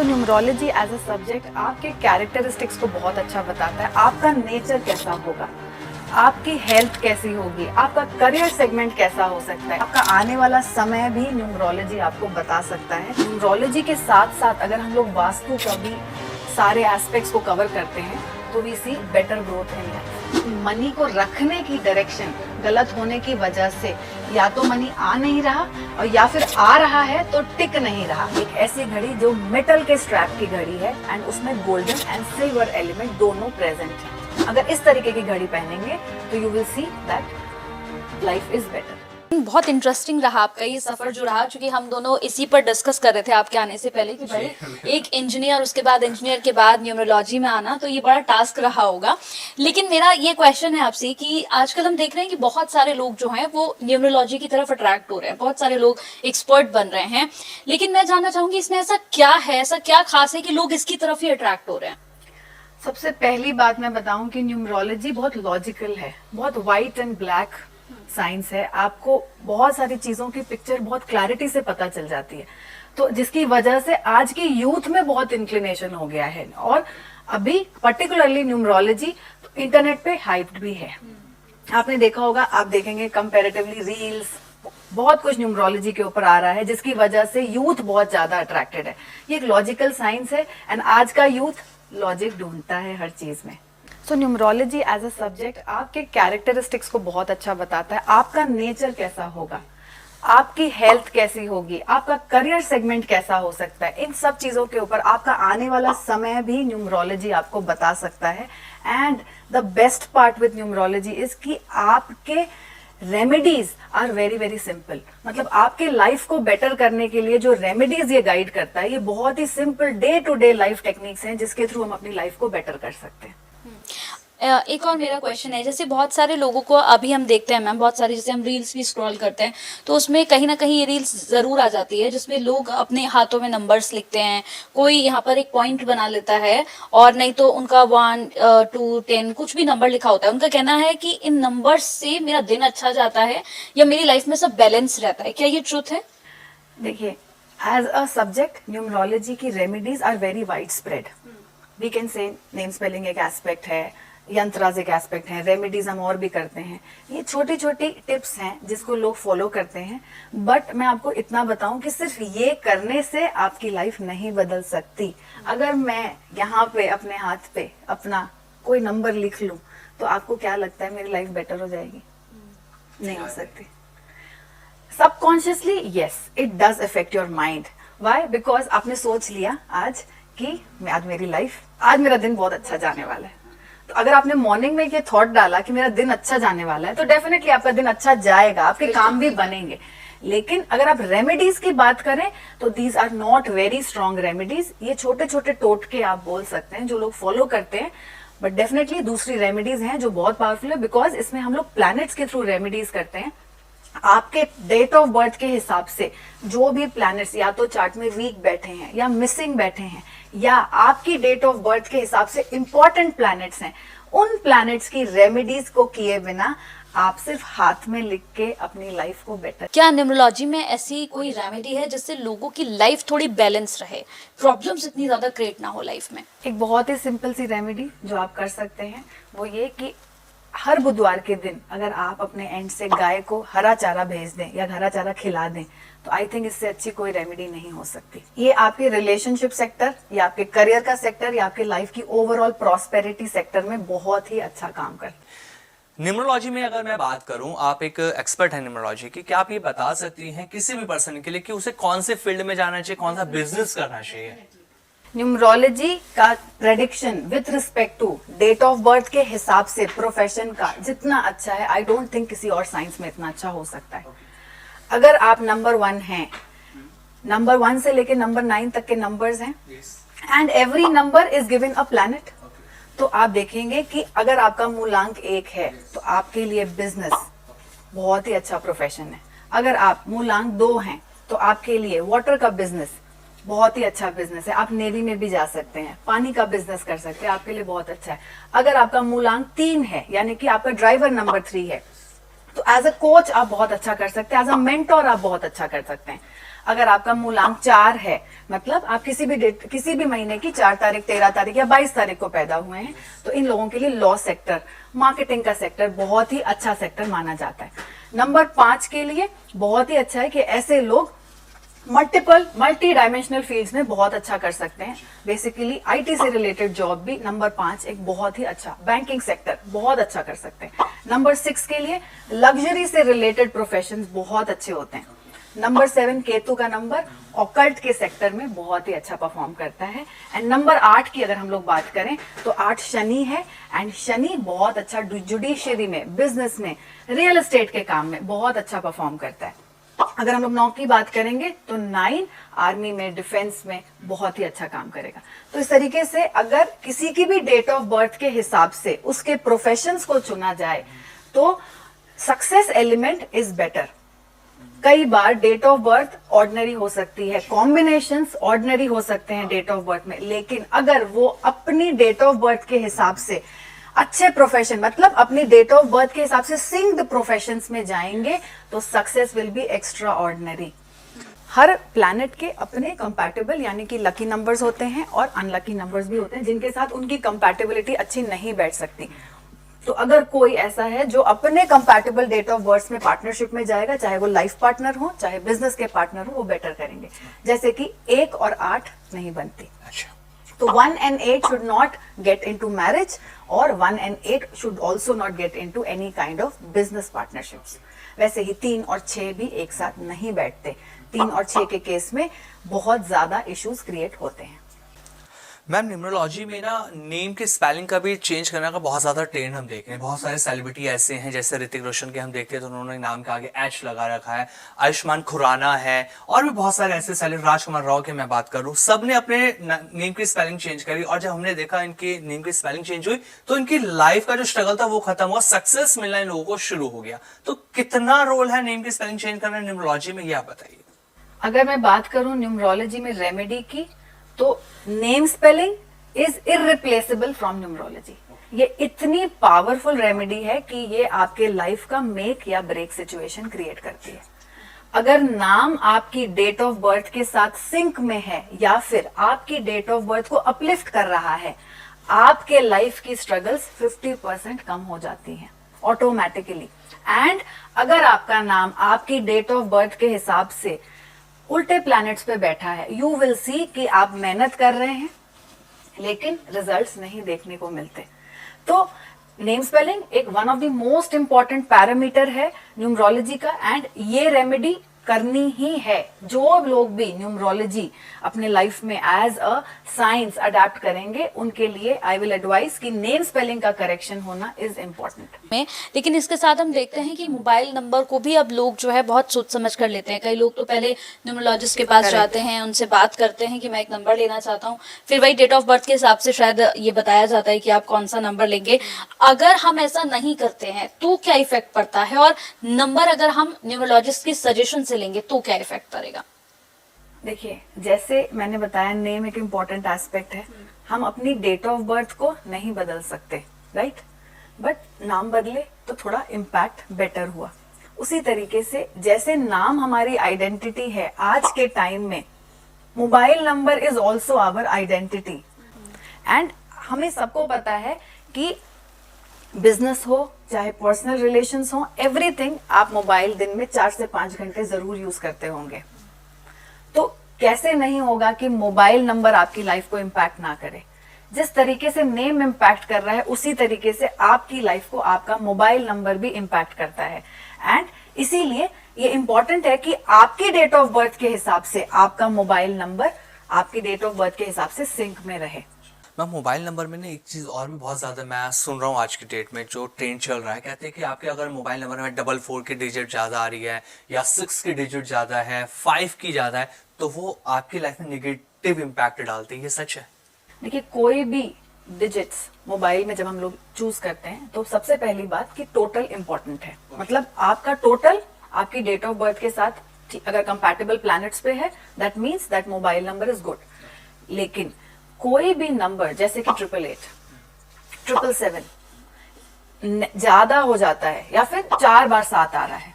तो numerology as a subject आपके characteristics को बहुत अच्छा बताता है। आपका नेचर कैसा होगा, आपकी हेल्थ कैसी होगी, आपका करियर सेगमेंट कैसा हो सकता है, आपका आने वाला समय भी न्यूमरोलॉजी आपको बता सकता है। न्यूमरोलॉजी के साथ साथ अगर हम लोग वास्तु का भी सारे एस्पेक्ट्स को कवर करते हैं तो we see better growth in life. Money को रखने की डायरेक्शन गलत होने की वजह से या तो मनी आ नहीं रहा और या फिर आ रहा है तो टिक नहीं रहा। एक ऐसी घड़ी जो मेटल के स्ट्रैप की घड़ी है एंड उसमें गोल्डन एंड सिल्वर एलिमेंट दोनों प्रेजेंट है। अगर इस तरीके की घड़ी पहनेंगे तो you will see that life is better. बहुत इंटरेस्टिंग रहा आपका ये सफर जो रहा, क्योंकि हम दोनों इसी पर डिस्कस कर रहे थे आपके आने से पहले कि भाई एक इंजीनियर, उसके बाद इंजीनियर के बाद न्यूमरोलॉजी में आना तो ये बड़ा टास्क रहा होगा। लेकिन मेरा ये क्वेश्चन है आपसे कि आजकल हम देख रहे हैं कि बहुत सारे लोग जो हैं वो न्यूमरोलॉजी की तरफ अट्रैक्ट हो रहे हैं, बहुत सारे लोग एक्सपर्ट बन रहे हैं। लेकिन मैं जानना चाहूंगी इसमें ऐसा क्या है, ऐसा क्या खास है कि लोग इसकी तरफ ही अट्रैक्ट हो रहे हैं? सबसे पहली बात मैं बताऊं कि न्यूमरोलॉजी बहुत लॉजिकल है, बहुत व्हाइट एंड ब्लैक साइंस है। आपको बहुत सारी चीजों की पिक्चर बहुत क्लैरिटी से पता चल जाती है, तो जिसकी वजह से आज की यूथ में बहुत इंक्लिनेशन हो गया है। और अभी पर्टिकुलरली न्यूमरोलॉजी इंटरनेट पे हाइप्ड भी है। आपने देखा होगा, आप देखेंगे कंपैरेटिवली रील्स, बहुत कुछ न्यूमरोलॉजी के ऊपर आ रहा है, जिसकी वजह से यूथ बहुत ज्यादा अट्रैक्टेड है। ये एक लॉजिकल साइंस है एंड आज का यूथ लॉजिक ढूंढता है हर चीज में। सो न्यूमरोलॉजी एज अ सब्जेक्ट आपके कैरेक्टरिस्टिक्स को बहुत अच्छा बताता है। आपका नेचर कैसा होगा, आपकी हेल्थ कैसी होगी, आपका करियर सेगमेंट कैसा हो सकता है, इन सब चीजों के ऊपर आपका आने वाला समय भी न्यूमरोलॉजी आपको बता सकता है। And the best part with numerology is कि आपके remedies are very very simple. मतलब आपके लाइफ को बेटर करने के लिए जो रेमेडीज ये गाइड करता है, ये बहुत ही simple day to day life techniques हैं जिसके थ्रू हम अपनी लाइफ को बेटर कर सकते हैं। एक और मेरा क्वेश्चन है, जैसे बहुत सारे लोगों को अभी हम देखते हैं मैम, बहुत सारे जैसे हम रील्स भी स्क्रॉल करते हैं तो उसमें कहीं ना कहीं ये रील्स जरूर आ जाती है जिसमें लोग अपने हाथों में नंबर्स लिखते हैं। कोई यहाँ पर एक पॉइंट बना लेता है और नहीं तो उनका 1 2 10 कुछ भी नंबर लिखा होता है। उनका कहना है कि इन नंबर्स से मेरा दिन अच्छा जाता है या मेरी लाइफ में सब बैलेंस रहता है। क्या ये ट्रुथ है? देखिए, एज अ सब्जेक्ट न्यूमरोलॉजी की remedies are very wide spread. We can say name spelling एक एस्पेक्ट है, यंत्राज एक एस्पेक्ट है, रेमेडीज हम और भी करते हैं। ये छोटी छोटी टिप्स हैं जिसको लोग फॉलो करते हैं। बट मैं आपको इतना बताऊं कि सिर्फ ये करने से आपकी लाइफ नहीं बदल सकती। अगर मैं यहाँ पे अपने हाथ पे अपना कोई नंबर लिख लूं तो आपको क्या लगता है मेरी लाइफ बेटर हो जाएगी? नहीं हो सकती। Subconsciously yes, it does affect your mind. Why? Because आपने सोच लिया आज कि आज मेरा दिन बहुत अच्छा जाने वाला है। तो अगर आपने मॉर्निंग में ये थॉट डाला कि मेरा दिन अच्छा जाने वाला है तो डेफिनेटली आपका दिन अच्छा जाएगा, आपके काम भी बनेंगे। लेकिन अगर आप रेमेडीज की बात करें तो these are not very strong remedies. ये छोटे छोटे टोटके आप बोल सकते हैं जो लोग फॉलो करते हैं, बट डेफिनेटली दूसरी रेमेडीज हैं जो बहुत पावरफुल है। बिकॉज इसमें हम लोग प्लैनेट्स के थ्रू रेमेडीज करते हैं। आपके डेट ऑफ बर्थ के हिसाब से जो भी प्लैनेट्स या तो चार्ट में वीक बैठे हैं या मिसिंग बैठे हैं या आपकी डेट ऑफ बर्थ के हिसाब से इंपॉर्टेंट प्लैनेट्स हैं, उन प्लैनेट्स की रेमेडीज को किए बिना आप सिर्फ हाथ में लिख के अपनी लाइफ को बेटर। क्या न्यूमरोलॉजी में ऐसी कोई रेमेडी है जिससे लोगों की लाइफ थोड़ी बैलेंस रहे, प्रॉब्लम्स इतनी ज्यादा क्रिएट ना हो लाइफ में? एक बहुत ही सिंपल सी रेमेडी जो आप कर सकते हैं वो ये कि हर बुधवार के दिन अगर आप अपने एंड से गाय को हरा चारा भेज दें या हरा चारा खिला दें तो आई थिंक इससे अच्छी कोई रेमेडी नहीं हो सकती। ये आपके रिलेशनशिप सेक्टर या आपके करियर का सेक्टर या आपके लाइफ की ओवरऑल प्रॉस्पेरिटी सेक्टर में बहुत ही अच्छा काम करता है। न्यूमरोलॉजी में अगर मैं बात करूं, आप एक एक्सपर्ट हैं न्यूमरोलॉजी की, क्या आप ये बता सकती हैं किसी भी पर्सन के लिए कि उसे कौन से फील्ड में जाना चाहिए, कौन सा बिजनेस करना चाहिए? न्यूमरोलॉजी का prediction with respect to date of birth के हिसाब से प्रोफेशन का जितना अच्छा है, आई डोंट थिंक किसी और साइंस में इतना अच्छा हो सकता है। अगर आप नंबर 1 हैं, नंबर 1 से लेके नंबर 9 तक के नंबर्स हैं and every number is given a planet, तो आप देखेंगे कि अगर आपका मूलांक 1 है तो आपके लिए बिजनेस बहुत ही अच्छा प्रोफेशन है। अगर आप मूलांक 2 हैं तो आपके लिए वाटर का बिजनेस बहुत ही अच्छा बिजनेस है। आप नेवी में भी जा सकते हैं, पानी का बिजनेस कर सकते हैं, आपके लिए बहुत अच्छा है। अगर आपका मूलांक 3 है यानी कि आपका ड्राइवर नंबर 3 है तो एज अ कोच आप बहुत अच्छा कर सकते हैं, एज अ मेंटोर आप बहुत अच्छा कर सकते हैं। अगर आपका मूलांक 4 है, मतलब आप किसी भी महीने की 4 तारीख, 13 तारीख या 22 तारीख को पैदा हुए हैं, तो इन लोगों के लिए लॉ सेक्टर, मार्केटिंग का सेक्टर बहुत ही अच्छा सेक्टर माना जाता है। नंबर 5 के लिए बहुत ही अच्छा है कि ऐसे लोग मल्टी डायमेंशनल फील्ड्स में बहुत अच्छा कर सकते हैं। बेसिकली आईटी से रिलेटेड जॉब भी नंबर 5 एक बहुत ही अच्छा, बैंकिंग सेक्टर बहुत अच्छा कर सकते हैं। नंबर 6 के लिए लग्जरी से रिलेटेड प्रोफेशंस बहुत अच्छे होते हैं। नंबर 7 केतु का नंबर ऑकल्ट के सेक्टर में बहुत ही अच्छा परफॉर्म करता है। एंड नंबर 8 की अगर हम लोग बात करें तो 8 शनि है, एंड शनि बहुत अच्छा जुडिशरी में, बिजनेस में, रियल एस्टेट के काम में बहुत अच्छा परफॉर्म करता है। अगर हम लोग 9 की बात करेंगे तो 9 आर्मी में, डिफेंस में बहुत ही अच्छा काम करेगा। तो इस तरीके से अगर किसी की भी डेट ऑफ बर्थ के हिसाब से उसके प्रोफेशंस को चुना जाए तो सक्सेस एलिमेंट इज बेटर। कई बार डेट ऑफ बर्थ ऑर्डिनरी हो सकती है, कॉम्बिनेशंस ऑर्डिनरी हो सकते हैं डेट ऑफ बर्थ में, लेकिन अगर वो अपनी डेट ऑफ बर्थ के हिसाब से अच्छे प्रोफेशन, मतलब अपनी डेट ऑफ बर्थ के हिसाब से सिंक्ड प्रोफेशंस में जाएंगे तो success will be extra ordinary. Her planet के अपने कंपैटिबल यानी कि लकी नंबर्स होते हैं और अनलकी नंबर्स भी होते हैं जिनके साथ उनकी कंपैटिबिलिटी अच्छी नहीं बैठ सकती। तो अगर कोई ऐसा है जो अपने कंपैटिबल डेट ऑफ बर्थ में पार्टनरशिप में जाएगा, चाहे वो लाइफ पार्टनर हो चाहे बिजनेस के पार्टनर हो, वो बेटर करेंगे। जैसे कि 1 और 8 नहीं बनती, तो 1 and 8 should not get into marriage और 1 and 8 should also not get into any kind of business partnerships। वैसे ही 3 और 6 भी एक साथ नहीं बैठते। 3 और 6 के केस में बहुत ज्यादा इश्यूज क्रिएट होते हैं। मैम न्यूमरोलॉजी में ना नेम के स्पेलिंग का भी चेंज करने का बहुत ज्यादा ट्रेंड हम देख रहे हैं। बहुत सारे सेलिब्रिटी ऐसे हैं, जैसे ऋतिक रोशन के हम देखते हैं तो उन्होंने नाम के आगे एच लगा रखा है, आयुष्मान खुराना है, और भी बहुत सारे ऐसे सेलिब्रिटी, राजकुमार राव की मैं बात करूं, सबने अपने नेम की स्पेलिंग चेंज करी। और जब हमने देखा इनकी नेम की स्पेलिंग चेंज हुई तो इनकी लाइफ का जो स्ट्रगल था वो खत्म हुआ, सक्सेस मिलना इन लोगों को शुरू हो गया। तो कितना रोल है नेम की स्पेलिंग चेंज करना न्यूमरोलॉजी में, ये आप बताइए। अगर मैं बात करूं न्यूमरोलॉजी में रेमेडी की, तो name spelling is irreplaceable from numerology. ये इतनी पावरफुल रेमेडी है कि ये आपके लाइफ का मेक या ब्रेक सिचुएशन क्रिएट करती है। अगर नाम आपकी डेट ऑफ बर्थ के साथ सिंक में है या फिर आपकी डेट ऑफ बर्थ को अपलिफ्ट कर रहा है, आपके लाइफ की स्ट्रगल्स 50% कम हो जाती हैं ऑटोमेटिकली। एंड अगर आपका नाम आपकी डेट ऑफ बर्थ के हिसाब से उल्टे प्लैनेट्स पे बैठा है, यू विल सी कि आप मेहनत कर रहे हैं लेकिन रिजल्ट्स नहीं देखने को मिलते। तो नेम स्पेलिंग एक one of the most important parameter है न्यूमरोलॉजी का, एंड ये रेमेडी करनी ही है। जो लोग भी न्यूमरोलॉजी अपने लाइफ में एज अ साइंस अडेप्ट करेंगे उनके लिए आई विल एडवाइस कि नेम स्पेलिंग का करेक्शन होना इज इम्पोर्टेंट। में लेकिन इसके साथ हम देखते हैं कि मोबाइल नंबर को भी अब लोग जो है बहुत सोच समझ कर लेते हैं। कई लोग तो पहले न्यूमरोलॉजिस्ट के पास जाते हैं, उनसे बात करते हैं कि मैं एक नंबर लेना चाहता हूँ, फिर वही डेट ऑफ बर्थ के हिसाब से शायद ये बताया जाता है कि आप कौन सा नंबर लेंगे। अगर हम ऐसा नहीं करते हैं तो क्या इफेक्ट पड़ता है, और नंबर अगर हम न्यूमरोलॉजिस्ट की सजेशन से लेंगे तो क्या इफेक्ट पड़ेगा? देखिए, जैसे मैंने बताया नेम एक इम्पॉर्टेंट एस्पेक्ट है। हम अपनी डेट ऑफ बर्थ को नहीं बदल सकते, राइट, बट नाम बदले तो थोड़ा इम्पैक्ट बेटर हुआ। उसी तरीके से जैसे नाम हमारी आइडेंटिटी है, आज के टाइम में mobile number is also our identity. And हमें सबको पता है कि बिजनेस हो चाहे पर्सनल रिलेशंस हो, एवरीथिंग आप मोबाइल दिन में 4 से 5 घंटे जरूर यूज करते होंगे। तो कैसे नहीं होगा कि मोबाइल नंबर आपकी लाइफ को इम्पैक्ट ना करे। जिस तरीके से नेम इम्पैक्ट कर रहा है उसी तरीके से आपकी लाइफ को आपका मोबाइल नंबर भी इम्पैक्ट करता है। एंड इसीलिए ये इंपॉर्टेंट है कि आपकी डेट ऑफ बर्थ के हिसाब से आपका मोबाइल नंबर आपकी डेट ऑफ बर्थ के हिसाब से सिंक में रहे। मैम मोबाइल नंबर में ना एक चीज़ और भी बहुत ज़्यादा मैं सुन रहा हूँ आज की डेट में जो ट्रेंड चल रहा है, कहते हैं कि आपके अगर मोबाइल नंबर में 44 की डिजिट ज़्यादा आ रही है या 6 की डिजिट ज़्यादा है, 5 की ज़्यादा है, तो वो आपकी लाइफ में नेगेटिव इम्पैक्ट डालती है। ये सच है? देखिए, कोई भी डिजिट्स मोबाइल में जब हम लोग चूज करते हैं तो सबसे पहली बात कि टोटल इंपॉर्टेंट है। मतलब आपका टोटल आपकी डेट ऑफ बर्थ के साथ अगर कंपैटिबल प्लैनेट्स पे है, that means that mobile number is good. लेकिन कोई भी नंबर जैसे कि 888, 777 ज्यादा हो जाता है या फिर 4 बार 7 आ रहा है,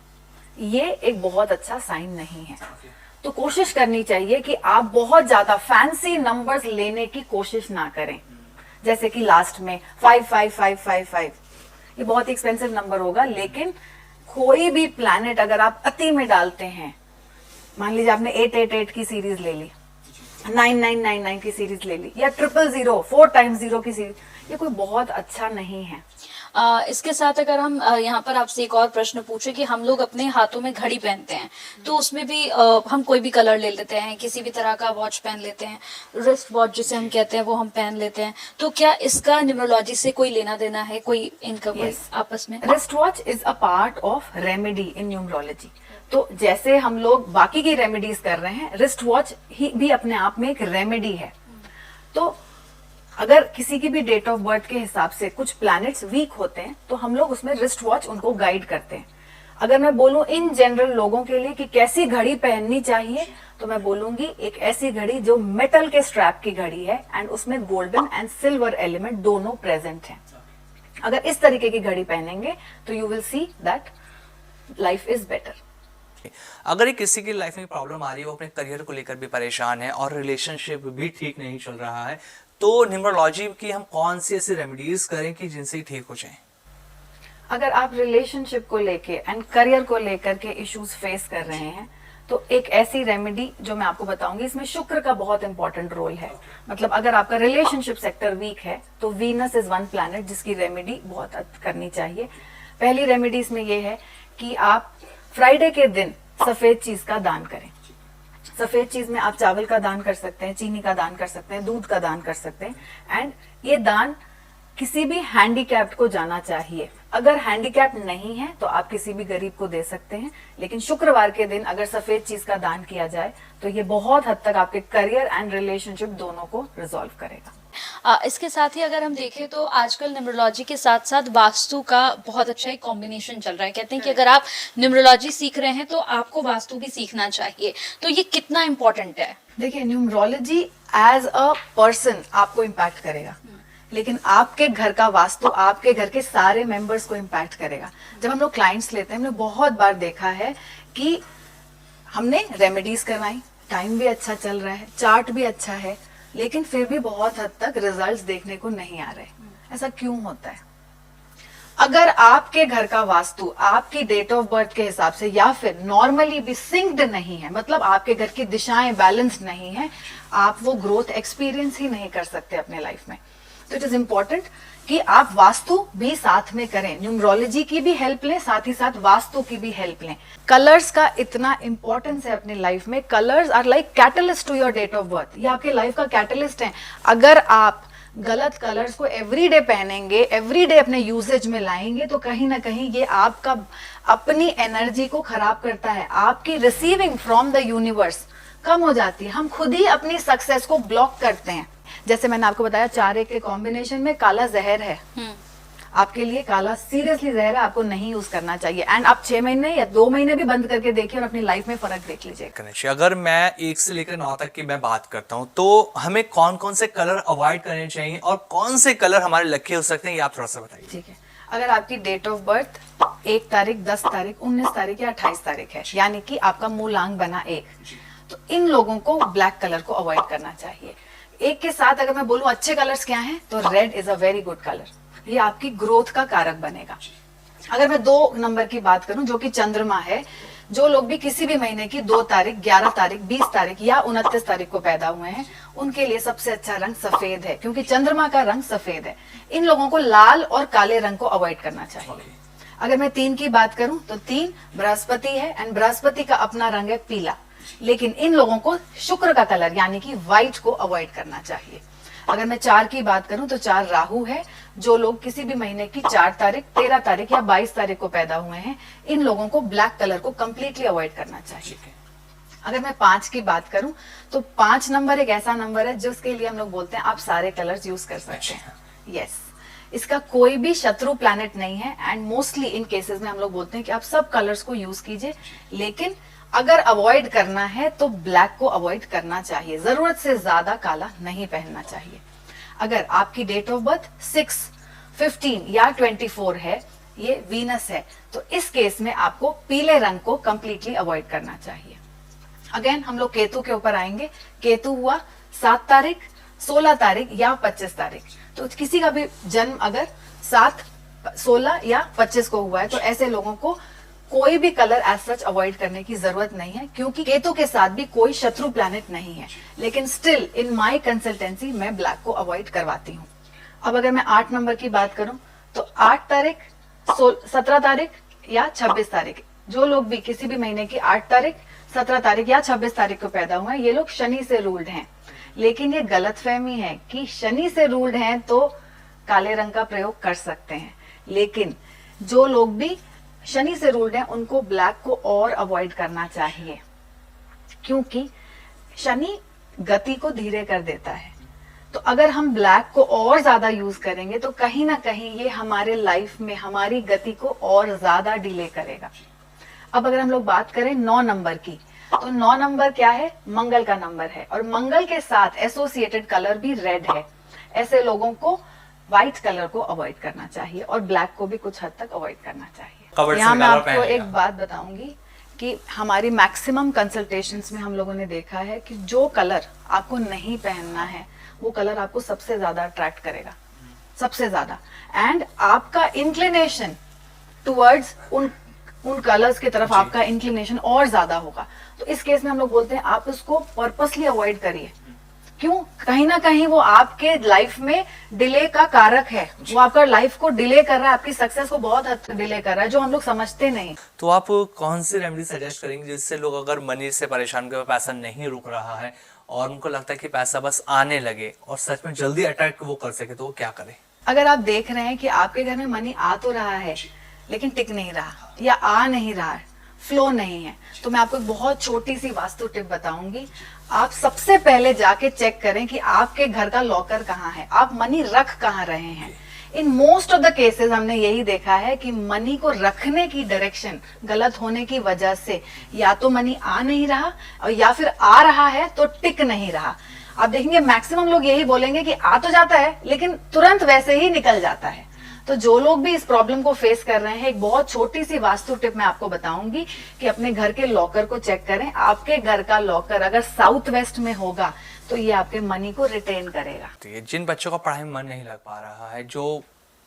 ये एक बहुत अच्छा साइन नहीं है। तो कोशिश करनी चाहिए कि आप बहुत ज्यादा फैंसी नंबर्स लेने की कोशिश ना करें। जैसे कि लास्ट में 55555, ये बहुत ही एक्सपेंसिव नंबर होगा, लेकिन कोई भी प्लैनेट अगर आप अति में डालते हैं, मान लीजिए आपने 888 की सीरीज ले ली, 9999 की सीरीज ले ली, या 000 4 टाइम्स 0 की सीरीज, ये कोई बहुत अच्छा नहीं है। इसके साथ अगर हम यहाँ पर आपसे एक और प्रश्न पूछे कि हम लोग अपने हाथों में घड़ी पहनते हैं, तो उसमें भी हम कोई भी कलर ले लेते हैं, किसी भी तरह का वॉच पहन लेते हैं, रिस्ट वॉच जिसे हम कहते हैं वो हम पहन लेते हैं, तो क्या इसका न्यूमरोलॉजी से कोई लेना देना है, कोई इनका कोई आपस में? Wrist watch is a part of remedy in numerology. तो जैसे हम लोग बाकी की रेमेडीज कर रहे हैं, रिस्ट वॉच ही भी अपने आप में एक रेमेडी है। तो अगर किसी की भी डेट ऑफ बर्थ के हिसाब से कुछ प्लैनेट्स वीक होते हैं, तो हम लोग उसमें रिस्ट वॉच उनको गाइड करते हैं। अगर मैं बोलूं इन जनरल लोगों के लिए कि कैसी घड़ी पहननी चाहिए, तो मैं बोलूंगी एक ऐसी घड़ी जो मेटल के स्ट्रैप की घड़ी है एंड उसमें गोल्डन एंड सिल्वर एलिमेंट दोनों प्रेजेंट हैं। अगर इस तरीके की घड़ी पहनेंगे तो you will see that life is better. अगर किसी की लाइफ में प्रॉब्लम आ रही है, वो अपने करियर को लेकर भी परेशान है और रिलेशनशिप भी ठीक नहीं चल रहा है, तो न्यूमरोलॉजी की हम कौन सी ऐसी रेमेडीज करें कि जिनसे ठीक हो जाए? अगर आप रिलेशनशिप को लेके एंड करियर को लेकर के इश्यूज फेस कर रहे हैं, तो एक ऐसी रेमेडी जो मैं आपको बताऊंगी, इसमें शुक्र का बहुत इंपॉर्टेंट रोल है। मतलब अगर आपका रिलेशनशिप सेक्टर वीक है, तो वीनस इज वन प्लैनेट जिसकी रेमेडी बहुत करनी चाहिए। पहली रेमेडी इसमें यह है कि आप फ्राइडे के दिन सफेद चीज का दान करें। सफेद चीज में आप चावल का दान कर सकते हैं, चीनी का दान कर सकते हैं, दूध का दान कर सकते हैं। एंड ये दान किसी भी हैंडीकैप्ड को जाना चाहिए। अगर हैंडीकैप्ड नहीं है तो आप किसी भी गरीब को दे सकते हैं, लेकिन शुक्रवार के दिन अगर सफेद चीज का दान किया जाए तो ये बहुत हद तक आपके करियर एंड रिलेशनशिप दोनों को रिजॉल्व करेगा। इसके साथ ही अगर हम देखें तो आजकल न्यूमरोलॉजी के साथ साथ वास्तु का बहुत अच्छा एक कॉम्बिनेशन चल रहा है। कहते हैं कि अगर आप न्यूमरोलॉजी सीख रहे हैं तो आपको वास्तु भी सीखना चाहिए, तो ये कितना इम्पोर्टेंट है? देखिए, न्यूमरोलॉजी एज अ पर्सन आपको इम्पैक्ट करेगा, लेकिन आपके घर का वास्तु आपके घर के सारे मेंबर्स को इम्पैक्ट करेगा। जब हम लोग क्लाइंट्स लेते हैं, हमने बहुत बार देखा है कि हमने रेमेडीज करवाई, टाइम भी अच्छा चल रहा है, चार्ट भी अच्छा है, लेकिन फिर भी बहुत हद तक रिजल्ट्स देखने को नहीं आ रहे। ऐसा क्यों होता है? अगर आपके घर का वास्तु आपकी डेट ऑफ बर्थ के हिसाब से या फिर नॉर्मली भी सिंक्ड नहीं है, मतलब आपके घर की दिशाएं बैलेंस नहीं है, आप वो ग्रोथ एक्सपीरियंस ही नहीं कर सकते अपने लाइफ में। तो इट इज इम्पोर्टेंट कि आप वास्तु भी साथ में करें, न्यूमरोलॉजी की भी हेल्प लें, साथ ही साथ वास्तु की भी हेल्प लें। कलर्स का इतना इंपॉर्टेंस है अपनी लाइफ में। Colours are like catalyst to your date of birth. ये आपके लाइफ का कैटलिस्ट है। अगर आप गलत कलर्स को एवरीडे पहनेंगे, एवरीडे अपने यूजेज में लाएंगे, तो कहीं ना कहीं ये आपका अपनी एनर्जी को खराब करता है। आपकी रिसीविंग फ्रॉम द यूनिवर्स कम हो जाती है। हम खुद ही अपनी सक्सेस को ब्लॉक करते हैं। जैसे मैंने आपको बताया, 4 1 के कॉम्बिनेशन में काला जहर है। आपके लिए काला सीरियसली जहर है, आपको नहीं यूज करना चाहिए। एंड आप 6 महीने या 2 महीने भी बंद करके देखिए और अपनी लाइफ में फर्क देख लीजिए। अगर मैं 1 से लेकर 9 तक की मैं बात करता हूँ, तो हमें कौन कौन से कलर अवॉइड करने चाहिए और कौन से कलर हमारे लकी हो सकते हैं, ये आप थोड़ा सा बताइए। ठीक है, अगर आपकी डेट ऑफ बर्थ 1 तारीख, 10 तारीख, 19 तारीख या 28 तारीख है, यानी कि आपका मूलांक बना 1, तो इन लोगों को ब्लैक कलर को अवॉइड करना चाहिए। 1 के साथ अगर मैं बोलूं अच्छे कलर्स क्या हैं, तो red is a very good colour. ये आपकी ग्रोथ का कारक बनेगा। अगर मैं 2 नंबर की बात करूं, जो कि चंद्रमा है, जो लोग भी किसी भी महीने की 2 तारीख, 11 तारीख, 20 तारीख या 29 तारीख को पैदा हुए हैं, उनके लिए सबसे अच्छा रंग सफेद है, क्योंकि चंद्रमा का रंग सफेद है। इन लोगों को लाल और काले रंग को अवॉइड करना चाहिए। अगर मैं 3 की बात करूं, तो 3 बृहस्पति है एंड बृहस्पति का अपना रंग है पीला, लेकिन इन लोगों को शुक्र का कलर यानी कि व्हाइट को अवॉइड करना चाहिए। अगर मैं 4 की बात करूं, तो 4 राहु है। जो लोग किसी भी महीने की 4 तारीख, 13 तारीख या 22 तारीख को पैदा हुए हैं, इन लोगों को ब्लैक कलर को कंप्लीटली अवॉइड करना चाहिए। अगर मैं 5 की बात करूं, तो 5 नंबर एक ऐसा नंबर है जिसके लिए हम लोग बोलते हैं आप सारे कलर्स यूज कर सकते हैं। यस, इसका कोई भी शत्रु प्लैनेट नहीं है एंड मोस्टली इन केसेस में हम लोग बोलते हैं कि आप सब कलर्स को यूज कीजिए, लेकिन अगर अवॉइड करना है तो ब्लैक को अवॉइड करना चाहिए। जरूरत से ज्यादा काला नहीं पहनना चाहिए। अगर आपकी डेट ऑफ बर्थ 6, 15 या 24 है, ये वीनस है, तो इस केस में आपको पीले रंग को कंप्लीटली अवॉइड करना चाहिए। अगेन हम लोग केतु के ऊपर आएंगे। केतु हुआ 7 तारीख, 16 तारीख या 25 तारीख। तो किसी का भी जन्म अगर 7, 16 या 25 को हुआ है तो ऐसे लोगों को कोई भी कलर एज सच अवॉइड करने की जरूरत नहीं है, क्योंकि केतु के साथ भी कोई शत्रु प्लैनेट नहीं है। लेकिन स्टिल इन माय कंसल्टेंसी मैं ब्लैक को अवॉइड करवाती हूँ। अब अगर मैं 8 नंबर की बात करूं तो 8 तारीख, 17 तारीख या 26 तारीख, जो लोग भी किसी भी महीने की 8 तारीख, 17 तारीख या 26 तारीख को पैदा हुए हैं, ये लोग शनि से रूल्ड हैं। लेकिन ये गलतफहमी है कि शनि से रूल्ड हैं तो काले रंग का प्रयोग कर सकते हैं। लेकिन जो लोग भी शनि से रूल्ड हैं उनको ब्लैक को और अवॉइड करना चाहिए, क्योंकि शनि गति को धीरे कर देता है। तो अगर हम ब्लैक को और ज्यादा यूज करेंगे तो कहीं ना कहीं ये हमारे लाइफ में हमारी गति को और ज्यादा डिले करेगा। अब अगर हम लोग बात करें 9 नंबर की, तो 9 नंबर क्या है? मंगल का नंबर है और मंगल के साथ एसोसिएटेड कलर भी रेड है। ऐसे लोगों को व्हाइट कलर को अवॉइड करना चाहिए और ब्लैक को भी कुछ हद तक अवॉइड करना चाहिए। यहाँ मैं आपको एक बात बताऊंगी कि हमारी मैक्सिमम कंसल्टेशंस में हम लोगों ने देखा है कि जो कलर आपको नहीं पहनना है वो कलर आपको सबसे ज्यादा अट्रैक्ट करेगा, सबसे ज्यादा। एंड आपका इंक्लिनेशन टुवर्ड्स उन कलर्स की तरफ आपका इंक्लिनेशन और ज्यादा होगा। तो इस केस में हम लोग बोलते हैं आप उसको पर्पसली अवॉइड करिए। क्यों? कहीं ना कहीं वो आपके लाइफ में डिले का कारक है, वो आपका लाइफ को डिले कर रहा है, आपकी सक्सेस को बहुत हद तक डिले कर रहा है, जो हम लोग समझते नहीं। तो आप कौन सी रेमेडी सजेस्ट करेंगे जिससे लोग अगर मनी से परेशान के पैसा नहीं रुक रहा है और उनको लगता है कि पैसा बस आने लगे और सच में जल्दी अट्रैक्ट वो कर सके, तो वो क्या करें? अगर आप देख रहे हैं कि आपके घर में मनी आ तो रहा है लेकिन टिक नहीं रहा या आ नहीं रहा है, फ्लो नहीं है, तो मैं आपको एक बहुत छोटी सी वास्तु टिप बताऊंगी। आप सबसे पहले जाके चेक करें कि आपके घर का लॉकर कहाँ है, आप मनी रख कहाँ रहे हैं। In most of the cases हमने यही देखा है कि मनी को रखने की डायरेक्शन गलत होने की वजह से या तो मनी आ नहीं रहा और या फिर आ रहा है तो टिक नहीं रहा। आप देखेंगे मैक्सिमम लोग यही बोलेंगे कि आ तो जाता है लेकिन तुरंत वैसे ही निकल जाता है। तो जो लोग भी इस प्रॉब्लम को फेस कर रहे हैं, एक बहुत छोटी सी वास्तु टिप मैं आपको बताऊंगी कि अपने घर के लॉकर को चेक करें। आपके घर का लॉकर अगर साउथ वेस्ट में होगा तो ये आपके मनी को रिटेन करेगा। तो ये जिन बच्चों का पढ़ाई में मन नहीं लग पा रहा है, जो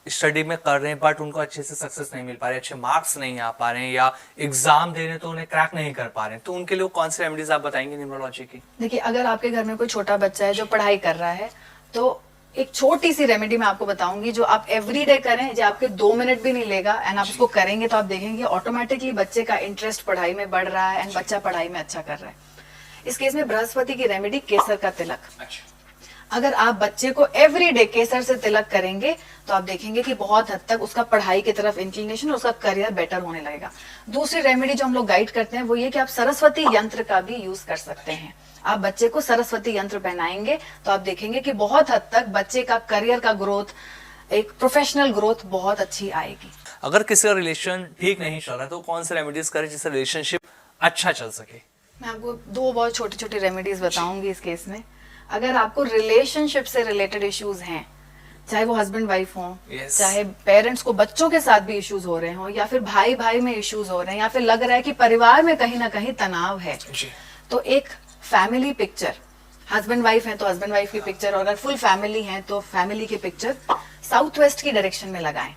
स्टडी में कर रहे हैं बट उनको अच्छे से सक्सेस नहीं मिल पा रहे, अच्छे मार्क्स नहीं आ पा रहे हैं या एग्जाम दे रहे हैं तो उन्हें क्रैक नहीं कर पा रहे हैं, तो उनके लिए कौन सी रेमेडीज आप बताएंगे न्यूमरोलॉजी की? देखिए, अगर आपके घर में कोई छोटा बच्चा है जो पढ़ाई कर रहा है तो एक छोटी सी रेमेडी मैं आपको बताऊंगी जो आप एवरीडे करें, जो आपके 2 मिनट भी नहीं लेगा एंड आप उसको करेंगे तो आप देखेंगे ऑटोमेटिकली बच्चे का इंटरेस्ट पढ़ाई में बढ़ रहा है एंड बच्चा पढ़ाई में अच्छा कर रहा है। इस केस में बृहस्पति की रेमेडी केसर का तिलक। अगर आप बच्चे को एवरीडे केसर से तिलक करेंगे तो आप देखेंगे कि बहुत हद तक उसका पढ़ाई की तरफ इंक्लिनेशन और उसका करियर बेटर होने लगेगा। दूसरी रेमेडी जो हम लोग गाइड करते हैं वो ये कि आप सरस्वती यंत्र का भी यूज कर सकते हैं। आप बच्चे को सरस्वती यंत्र पहनाएंगे तो आप देखेंगे कि बहुत हद तक बच्चे का करियर का ग्रोथ, एक प्रोफेशनल ग्रोथ बहुत अच्छी आएगी। अगर किसी का रिलेशन ठीक नहीं चल रहा तो कौन से रेमेडीज करें जिससे रिलेशनशिप अच्छा चल सके? मैं आपको 2 बहुत छोटी छोटी रेमेडीज बताऊंगी इस केस में। अगर आपको रिलेशनशिप से रिलेटेड इश्यूज हैं, चाहे वो हस्बैंड वाइफ हो, चाहे पेरेंट्स को बच्चों के साथ भी इश्यूज हो रहे हो, या फिर भाई भाई में इश्यूज हो रहे हैं, या फिर लग रहा है कि परिवार में कहीं ना कहीं तनाव है, तो एक फैमिली पिक्चर, हस्बैंड वाइफ है तो हस्बैंड वाइफ की पिक्चर, और अगर फुल फैमिली है तो फैमिली की पिक्चर साउथ वेस्ट की डायरेक्शन में लगाएं।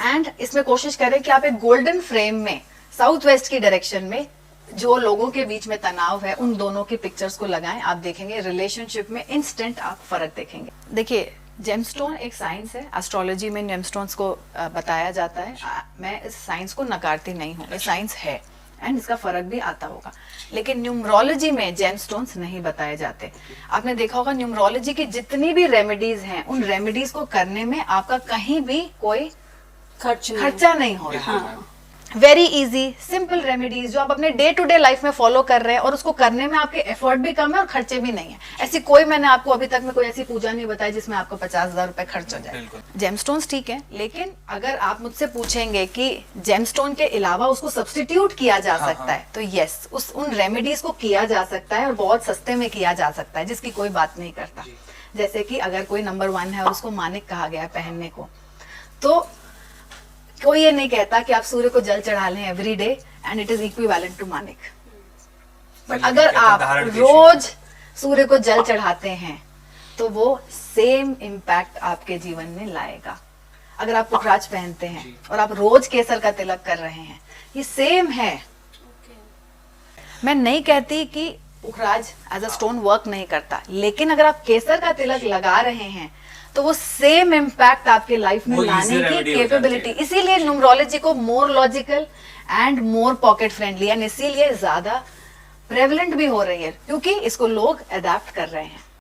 एंड इसमें कोशिश करें कि आप एक गोल्डन फ्रेम में साउथ वेस्ट की डायरेक्शन में जो लोगों के बीच में तनाव है उन दोनों की पिक्चर्स को लगाएं। आप देखेंगे रिलेशनशिप में इंस्टेंट आप फर्क देखेंगे। देखिए, जेमस्टोन एक साइंस है, एस्ट्रोलॉजी में जेमस्टोन्स को बताया जाता है। मैं इस साइंस को नकारती नहीं हूँ, ये साइंस है एंड इसका फर्क भी आता होगा, लेकिन न्यूमरोलॉजी में जेमस्टोन्स नहीं बताए जाते। आपने देखा होगा न्यूमरोलॉजी की जितनी भी रेमेडीज हैं उन रेमेडीज को करने में आपका कहीं भी कोई खर्चा नहीं हो रहा। वेरी इजी सिंपल रेमेडीज जो आप अपने डे टू डे लाइफ में फॉलो कर रहे हैं और उसको करने में आपके एफर्ट भी कम है और खर्चे भी नहीं है। ऐसी कोई, मैंने आपको अभी तक में कोई ऐसी पूजा नहीं बताई जिसमें आपको 50,000 रुपए खर्च हो जाए। जेमस्टोन्स ठीक है, लेकिन अगर आप मुझसे पूछेंगे कि जेमस्टोन के अलावा उसको सब्स्टिट्यूट किया जा सकता है तो यस, उन रेमेडीज को किया जा सकता है और बहुत सस्ते में किया जा सकता है, जिसकी कोई बात नहीं करता। जैसे कि अगर कोई नंबर 1 है और उसको मानिक कहा गया है पहनने को, तो कोई ये नहीं कहता कि आप सूर्य को जल चढ़ा लें every day and it is equivalent to Manik. But चलिए, अगर कहते हैं आप उदाहरण दीजिए। रोज सूर्य को जल चढ़ाते हैं तो वो सेम इम्पैक्ट आपके जीवन में लाएगा। अगर आप पुखराज पहनते हैं और आप रोज केसर का तिलक कर रहे हैं, ये सेम है। मैं नहीं कहती कि पुखराज एज अ स्टोन वर्क नहीं करता, लेकिन अगर आप केसर का तिलक लगा रहे हैं तो वो सेम इम्पैक्ट आपके लाइफ में वो लाने easy की remedy हो जाती कैपेबिलिटी, है। इसीलिए न्यूमरोलॉजी को more logical and more pocket friendly and इसीलिए ज्यादा प्रेवलेंट भी हो रही है, क्योंकि इसको लोग अडेप्ट कर रहे हैं।